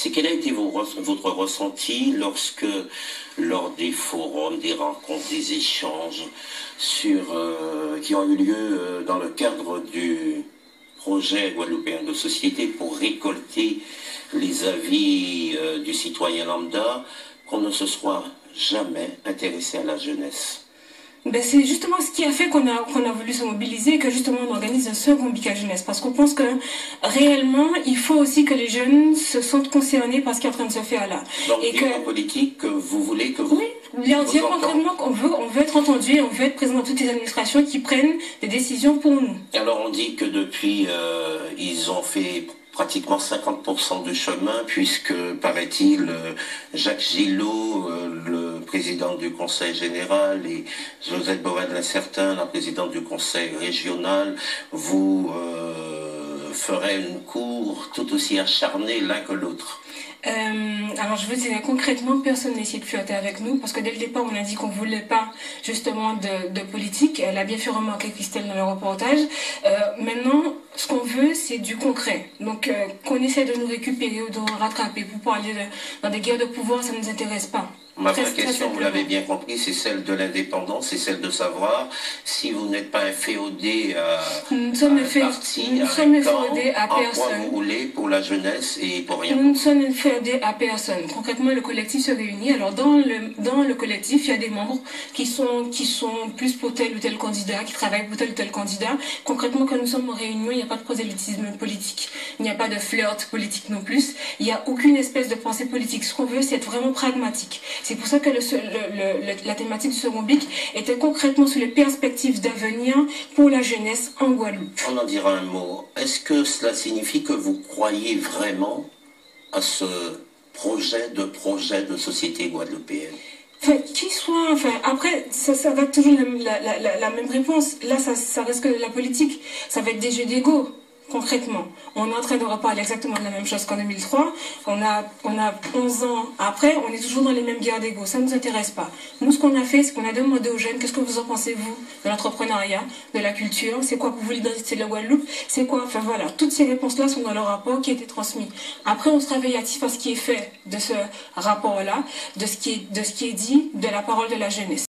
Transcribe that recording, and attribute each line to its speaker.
Speaker 1: C'est quel a été votre ressenti lorsque, lors des forums, des rencontres, des échanges qui ont eu lieu dans le cadre du projet guadeloupéen de société pour récolter les avis du citoyen lambda, qu'on ne se soit jamais intéressé à la jeunesse?
Speaker 2: Ben c'est justement ce qui a fait qu'on a voulu se mobiliser et que justement on organise un second BICA jeunesse, parce qu'on pense que réellement il faut aussi que les jeunes se sentent concernés par ce qui est en train de se faire là.
Speaker 1: Donc et que en politique, vous voulez que vous...
Speaker 2: Oui, leur dire concrètement qu'on veut être entendu et on veut être présent dans toutes les administrations qui prennent des décisions pour nous.
Speaker 1: Alors on dit que depuis ils ont fait pratiquement 50% du chemin, puisque, paraît-il, Jacques Gillot, le président du Conseil général, et Josette Beauvais-de-Lacertin, la présidente du Conseil régional, vous ferez une cour tout aussi acharnée l'un que l'autre.
Speaker 2: Alors je veux dire concrètement, personne n'a essayé de flirter avec nous parce que dès le départ on a dit qu'on voulait pas justement de politique. Elle a bien fait remarquer Christelle dans le reportage. Maintenant ce qu'on veut c'est du concret. Donc qu'on essaie de nous récupérer ou de nous rattraper pour aller dans des guerres de pouvoir, ça ne nous intéresse pas.
Speaker 1: Ma vraie question, vous l'avez bien compris, c'est celle de l'indépendance, c'est celle de savoir si vous n'êtes pas inféodé à un parti,
Speaker 2: nous sommes inféodés à personne.
Speaker 1: En quoi vous roulez pour la jeunesse et pour rien.
Speaker 2: Nous ne sommes inféodés à personne. Concrètement, le collectif se réunit. Alors dans le collectif, il y a des membres qui sont plus pour tel ou tel candidat, qui travaillent pour tel ou tel candidat. Concrètement, quand nous sommes en réunion, il n'y a pas de prosélytisme politique. Il n'y a pas de flirt politique non plus. Il n'y a aucune espèce de pensée politique. Ce qu'on veut, c'est être vraiment pragmatique. C'est pour ça que la thématique du second BIC était concrètement sur les perspectives d'avenir pour la jeunesse en Guadeloupe.
Speaker 1: On en dira un mot. Est-ce que cela signifie que vous croyez vraiment à ce projet de société guadeloupéenne?
Speaker 2: Après, ça va être toujours la même réponse. Là, ça reste que la politique. Ça va être des jeux d'ego. Concrètement, on est en train de reparler exactement de la même chose qu'en 2003. On a 11 ans après, on est toujours dans les mêmes guerres d'ego. Ça ne nous intéresse pas. Nous, ce qu'on a fait, c'est qu'on a demandé aux jeunes, qu'est-ce que vous en pensez, vous, de l'entrepreneuriat, de la culture, c'est quoi pour vous l'identité de la Guadeloupe, c'est quoi, enfin voilà. Toutes ces réponses-là sont dans le rapport qui a été transmis. Après, on sera réactif à ce qui est fait de ce rapport-là, de ce qui est dit, de la parole de la jeunesse.